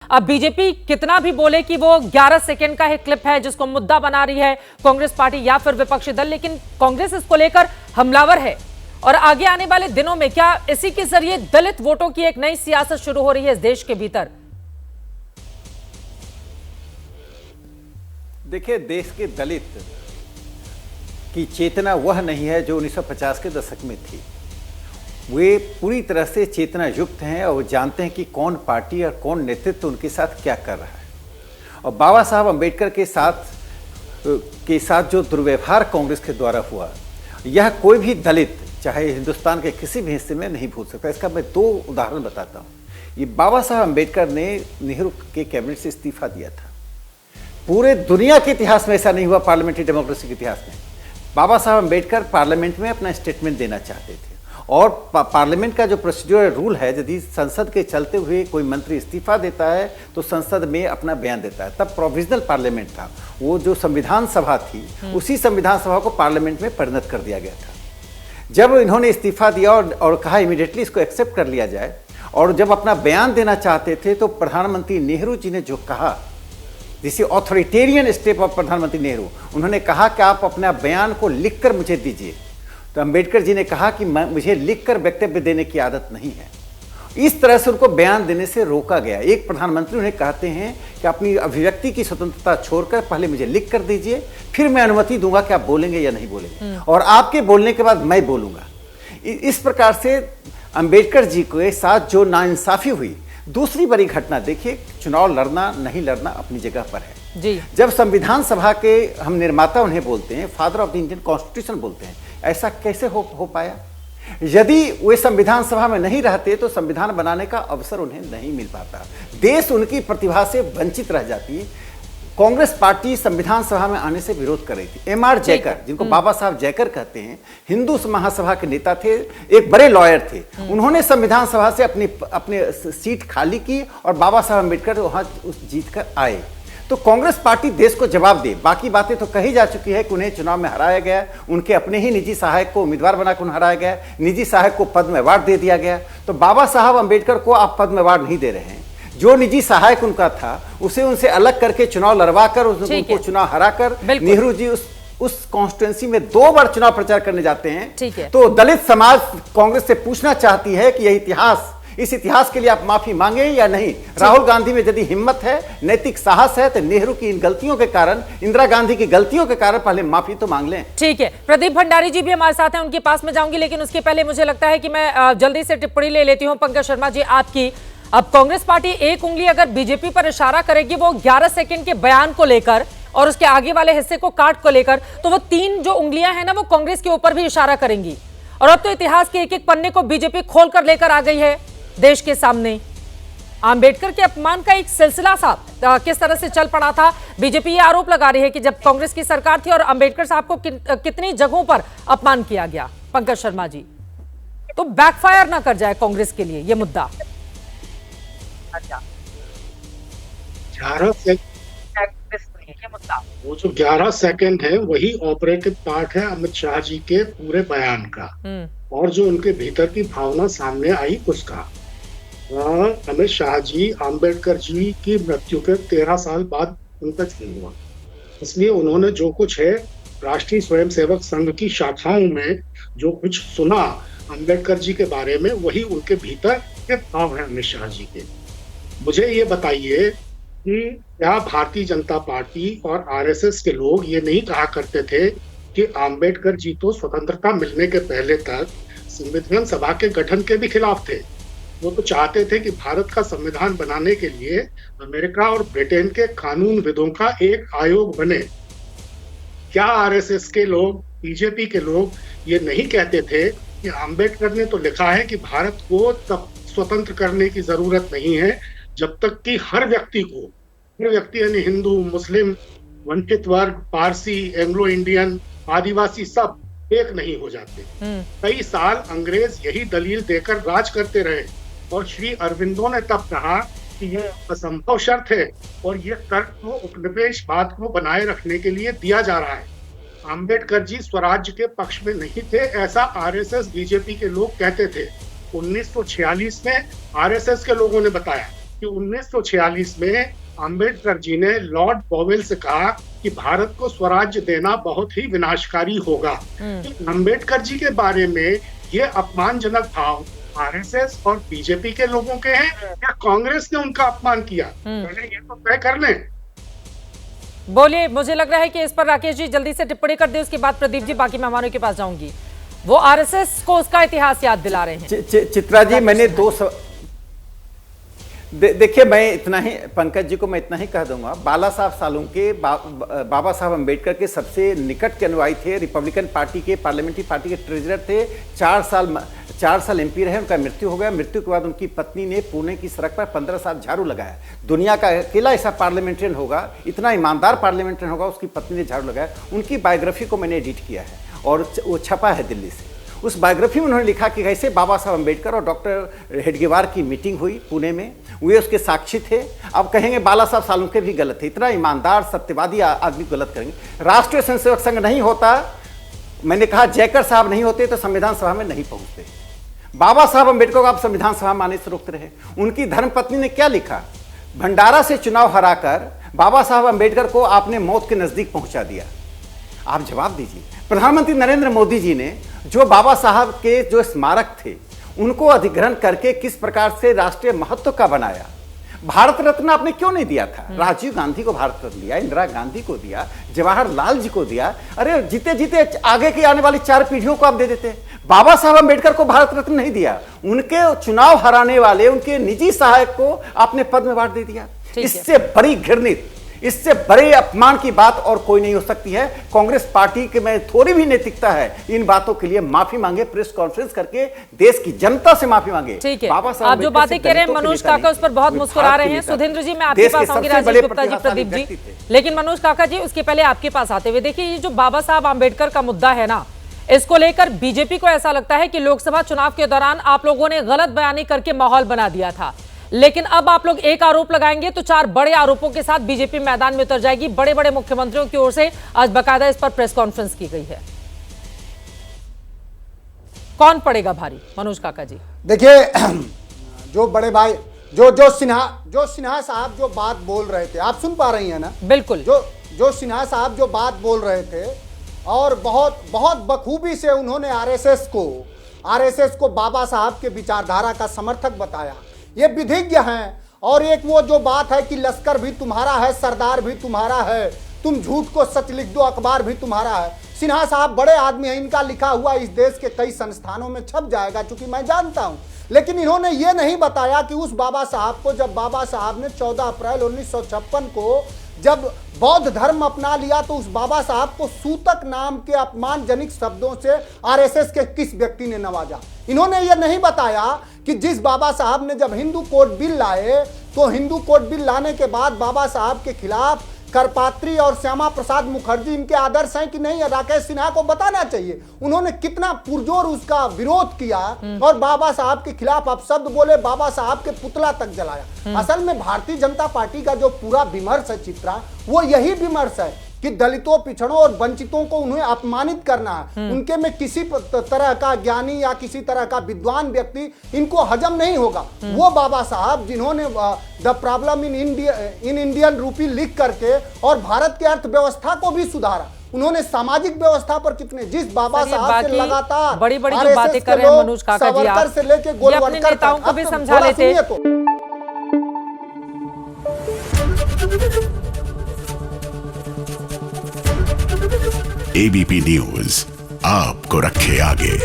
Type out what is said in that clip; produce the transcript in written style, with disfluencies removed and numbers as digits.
अब बीजेपी कितना भी बोले कि वो 11 सेकंड का ही क्लिप है जिसको मुद्दा बना रही है कांग्रेस पार्टी या फिर विपक्षी दल, लेकिन कांग्रेस इसको लेकर हमलावर है। और आगे आने वाले दिनों में क्या इसी के जरिए दलित वोटों की एक नई सियासत शुरू हो रही है इस देश के भीतर? देखिए, देश के दलित की चेतना वह नहीं है जो 1950 के दशक में थी। वे पूरी तरह से चेतना युक्त हैं और वो जानते हैं कि कौन पार्टी और कौन नेतृत्व उनके साथ क्या कर रहा है। और बाबा साहब अम्बेडकर के साथ जो दुर्व्यवहार कांग्रेस के द्वारा हुआ, यह कोई भी दलित चाहे हिंदुस्तान के किसी भी हिस्से में नहीं भूल सकता। इसका मैं दो उदाहरण बताता हूँ। ये बाबा साहब अम्बेडकर ने नेहरू के कैबिनेट से इस्तीफा दिया था। पूरे दुनिया के इतिहास में ऐसा नहीं हुआ, पार्लियामेंट्री डेमोक्रेसी के इतिहास में। बाबा साहब अम्बेडकर पार्लियामेंट में अपना स्टेटमेंट देना चाहते थे और पार्लियामेंट का जो प्रोसीड्यूरल रूल है, यदि संसद के चलते हुए कोई मंत्री इस्तीफा देता है तो संसद में अपना बयान देता है। तब प्रोविजनल पार्लियामेंट था, वो जो संविधान सभा थी उसी संविधान सभा को पार्लियामेंट में परिणत कर दिया गया था। जब इन्होंने इस्तीफा दिया और कहा इमीडिएटली इसको एक्सेप्ट कर लिया जाए, और जब अपना बयान देना चाहते थे तो प्रधानमंत्री नेहरू जी ने जो कहा, दिस ऑथोरिटेरियन स्टेप ऑफ प्रधानमंत्री नेहरू, उन्होंने कहा कि आप अपना बयान को लिखकर मुझे दीजिए। तो अंबेडकर जी ने कहा कि मुझे लिखकर वक्तव्य देने की आदत नहीं है। इस तरह से उनको बयान देने से रोका गया। एक प्रधानमंत्री उन्हें कहते हैं कि अपनी अभिव्यक्ति की स्वतंत्रता छोड़कर पहले मुझे लिख कर दीजिए, फिर मैं अनुमति दूंगा कि आप बोलेंगे या नहीं बोलेंगे, और आपके बोलने के बाद मैं बोलूंगा। इस प्रकार से अंबेडकर जी के साथ जो नाइंसाफी हुई। दूसरी बड़ी घटना देखिए, चुनाव लड़ना नहीं लड़ना अपनी जगह पर है जी। जब संविधान सभा के हम निर्माता उन्हें बोलते हैं, father of the Indian constitution बोलते हैं, ऐसा कैसे हो पाया? यदि वे संविधान सभा में नहीं रहते तो संविधान बनाने का अवसर उन्हें नहीं मिल पाता, देश उनकी प्रतिभा से वंचित रह जाती। कांग्रेस पार्टी संविधान सभा में आने से विरोध कर रही थी। एम.आर. जयकर, जिनको बाबा साहब जयकर कहते हैं, हिंदू महासभा के नेता थे, एक बड़े लॉयर थे। उन्होंने संविधान सभा से अपनी सीट खाली की और बाबा साहब अम्बेडकर वहां जीत कर आए। तो कांग्रेस पार्टी देश को जवाब दे। बाकी बातें तो कही जा चुकी है कि उन्हें चुनाव में हराया गया, उनके अपने ही निजी सहायक को उम्मीदवार बनाकर उन्हें हराया गया, निजी सहायक को पद्म अवार्ड दे दिया गया। तो बाबा साहब अम्बेडकर को आप पद्म अवार्ड नहीं दे रहे हैं। जो निजी सहायक उनका था उसे उनसे अलग करके चुनाव लड़वा कर उनको चुनाव हराकर नेहरू जी उस कॉन्स्टिट्यूएंसी में 2 बार चुनाव प्रचार करने जाते हैं। तो दलित समाज कांग्रेस से पूछना चाहती है कि इस इतिहास के लिए आप माफी मांगे या नहीं। राहुल गांधी में यदि हिम्मत है, नैतिक साहस है, तो नेहरू की इन गलतियों के कारण, इंदिरा गांधी की गलतियों के कारण पहले माफी तो मांग लें। ठीक है, प्रदीप भंडारी जी भी हमारे साथ हैं, उनके पास में जाऊंगी, लेकिन उसके पहले मुझे लगता है कि मैं जल्दी से टिप्पणी ले लेती हूं। पंकज शर्मा जी, आपकी। अब कांग्रेस पार्टी एक उंगली अगर बीजेपी पर इशारा करेगी वो 11 सेकंड के बयान को लेकर और उसके आगे वाले हिस्से को काट को लेकर, तो वो 3 जो उंगलियां हैं ना, वो कांग्रेस के ऊपर भी इशारा करेंगी। और अब तो इतिहास के एक-एक पन्ने को बीजेपी खोलकर लेकर आ गई है देश के सामने। आंबेडकर के अपमान का एक सिलसिला सा किस तरह से चल पड़ा था। बीजेपी ये आरोप लगा रही है कि जब कांग्रेस की सरकार थी और अंबेडकर साहब को कितनी जगहों पर अपमान किया गया। पंकज शर्मा जी, तो बैकफायर ना कर जाए कांग्रेस के लिए ये मुद्दा। 11 सेकंड है वही ऑपरेटिव पार्ट है अमित शाह जी के पूरे बयान का, और जो उनके भीतर की भावना सामने आई उसका। अमित शाह जी अंबेडकर जी की मृत्यु के 13 साल बाद उनका जन्म हुआ, इसलिए उन्होंने जो कुछ है राष्ट्रीय स्वयंसेवक संघ की शाखाओं में जो कुछ सुना अंबेडकर जी के बारे में, वही उनके भीतर के भाव है अमित शाह जी के। मुझे ये बताइए कि क्या भारतीय जनता पार्टी और आरएसएस के लोग ये नहीं कहा करते थे कि अंबेडकर जी तो स्वतंत्रता मिलने के पहले तक संविधान सभा के गठन के भी खिलाफ थे। वो तो चाहते थे कि भारत का संविधान बनाने के लिए अमेरिका और ब्रिटेन के कानूनविदों का एक आयोग बने। क्या आरएसएस के लोग, बीजेपी के लोग ये नहीं कहते थे कि अंबेडकर ने तो लिखा है कि भारत को तब स्वतंत्र करने की जरूरत नहीं है जब तक कि हर व्यक्ति यानी हिंदू, मुस्लिम, वंचित वर्ग, पारसी, एंग्लो इंडियन, आदिवासी सब एक नहीं हो जाते। कई साल अंग्रेज यही दलील देकर राज करते रहे और श्री अरविंदो ने तब कहा कि यह असंभव शर्त है और यह तर्क को उपनिवेशवाद को बनाए रखने के लिए दिया जा रहा है। अंबेडकर जी स्वराज्य के पक्ष में नहीं थे, ऐसा आरएसएस बीजेपी के लोग कहते थे। 1946 में आरएसएस के लोगों ने बताया कि 1946 में अंबेडकर जी ने लॉर्ड बोवेल से कहा कि भारत को स्वराज्य देना बहुत ही विनाशकारी होगा। अंबेडकर जी के बारे में ये अपमानजनक भाव आरएसएस और बीजेपी के लोगों के हैं या कांग्रेस ने उनका अपमान किया? पहले ये तो तय कर लें। बोलिए, मुझे लग रहा है कि इस पर राकेश जी जल्दी से टिप्पणी कर दे, उसके बाद प्रदीप जी बाकी मेहमानों के पास जाऊंगी। वो आरएसएस को उसका इतिहास याद दिला रहे हैं। चित्रा जी, मैंने देखिए, मैं इतना ही पंकज जी को मैं इतना ही कह दूंगा, बाला साहब सालुंके बाबा साहब अंबेडकर के सबसे निकट के अनुयायी थे, रिपब्लिकन पार्टी के पार्लियामेंट्री पार्टी के ट्रेजरर थे, 4 साल एमपी रहे, उनका मृत्यु हो गया। मृत्यु के बाद उनकी पत्नी ने पुणे की सड़क पर 15 साल झाड़ू लगाया। दुनिया का अकेला ऐसा पार्लियामेंट्रियन होगा, इतना ईमानदार पार्लियामेंट्रियन होगा, उसकी पत्नी ने झाड़ू लगाया। उनकी बायोग्राफी को मैंने एडिट किया है और वो छपा है दिल्ली से। उस बायोग्राफी में उन्होंने लिखा कि कैसे बाबा साहब अंबेडकर और डॉक्टर हेडगेवार की मीटिंग हुई पुणे में, वे उसके साक्षी थे। अब कहेंगे बाला साहब सालुंके भी गलत थे, इतना ईमानदार सत्यवादी आदमी गलत करेंगे। राष्ट्रीय स्वयंसेवक संघ नहीं होता, मैंने कहा जयकर साहब नहीं होते तो संविधान सभा में नहीं पहुंचते। बाबा साहब अंबेडकर को आप संविधान सभा में आने से रोकते रहे। उनकी धर्मपत्नी ने क्या लिखा, भंडारा से चुनाव हराकर बाबा साहब अंबेडकर को आपने मौत के नजदीक पहुंचा दिया। आप जवाब दीजिए। प्रधानमंत्री नरेंद्र मोदी जी ने जो बाबा साहब के जो स्मारक थे उनको अधिग्रहण करके किस प्रकार से राष्ट्रीय महत्व का बनाया। भारत रत्न आपने क्यों नहीं दिया था? राजीव गांधी को भारत रत्न दिया, इंदिरा गांधी को दिया, जवाहरलाल जी को दिया। अरे जीते जीते आगे की आने वाली 4 पीढ़ियों को आप दे देते। बाबा साहब अंबेडकर को भारत रत्न नहीं दिया, उनके चुनाव हराने वाले उनके निजी सहायक को आपने पद्म अवार्ड दे दिया। इससे बड़ी घृणित, इससे बड़े अपमान की बात और कोई नहीं हो सकती है। कांग्रेस पार्टी के में थोड़ी भी नैतिकता है, इन बातों के लिए माफी मांगे, प्रेस कॉन्फ्रेंस करके देश की जनता से माफी मांगे। ठीक है, आप जो बातें कह रहे हैं मनोज काका उस पर बहुत मुस्कुरा रहे हैं। सुधींद्र जी, मैं आपके पास आऊंगी, राजीव गुप्ता जी, प्रदीप जी, लेकिन मनोज काका जी उसके पहले आपके पास आते हुए देखिए, ये जो बाबा साहब आम्बेडकर का मुद्दा है ना, इसको लेकर बीजेपी को ऐसा लगता है कि लोकसभा चुनाव के दौरान आप लोगों ने गलत बयानी करके माहौल बना दिया था, लेकिन अब आप लोग एक आरोप लगाएंगे तो 4 बड़े आरोपों के साथ बीजेपी मैदान में उतर जाएगी। बड़े बड़े मुख्यमंत्रियों की ओर से आज बाकायदा इस पर प्रेस कॉन्फ्रेंस की गई है। कौन पड़ेगा भारी, मनोज काका जी? देखिए, जो बड़े भाई जो सिन्हा साहब जो बात बोल रहे थे, आप सुन पा रही हैं ना? बिल्कुल। जो सिन्हा साहब जो बात बोल रहे थे और बहुत बखूबी से उन्होंने आरएसएस को बाबा साहब के विचारधारा का समर्थक बताया। ये विधिज्ञ हैं। और एक वो जो बात है कि लश्कर भी तुम्हारा है, सरदार भी तुम्हारा है, तुम झूठ को सच लिख दो, अखबार भी तुम्हारा है। सिन्हा साहब बड़े आदमी हैं, इनका लिखा हुआ इस देश के कई संस्थानों में छप जाएगा, चूंकि मैं जानता हूं। लेकिन इन्होंने ये नहीं बताया कि उस बाबा साहब को, जब बाबा साहब ने 14 अप्रैल 1956 को जब बौद्ध धर्म अपना लिया, तो उस बाबा साहब को सूतक नाम के अपमानजनक शब्दों से आरएसएस के किस व्यक्ति ने नवाजा। इन्होंने ये नहीं बताया कि जिस बाबा साहब ने जब हिंदू कोड बिल लाए, तो हिंदू कोड बिल लाने के बाद बाबा साहब के खिलाफ करपात्री और श्यामा प्रसाद मुखर्जी इनके आदर्श हैं कि नहीं? राकेश सिन्हा को बताना चाहिए उन्होंने कितना पुरजोर उसका विरोध किया और बाबा साहब के खिलाफ आप शब्द बोले, बाबा साहब के पुतला तक जलाया। असल में भारतीय जनता पार्टी का जो पूरा विमर्श है चित्रा, वो यही विमर्श है कि दलितों, पिछड़ों और वंचितों को उन्हें अपमानित करना है। उनके में किसी तरह का ज्ञानी या किसी तरह का विद्वान व्यक्ति इनको हजम नहीं होगा। वो बाबा साहब जिन्होंने the problem in Indian rupee लिख करके और भारत की अर्थव्यवस्था को भी सुधारा, उन्होंने सामाजिक व्यवस्था पर कितने, जिस बाबा साहब से लगातार बड़ी बड़ी जो बातें कर रहे हैं मनोज काका जी, आप से लेके गोलवलकर नेताओं को भी समझा लेते। एबीपी न्यूज आपको रखे आगे।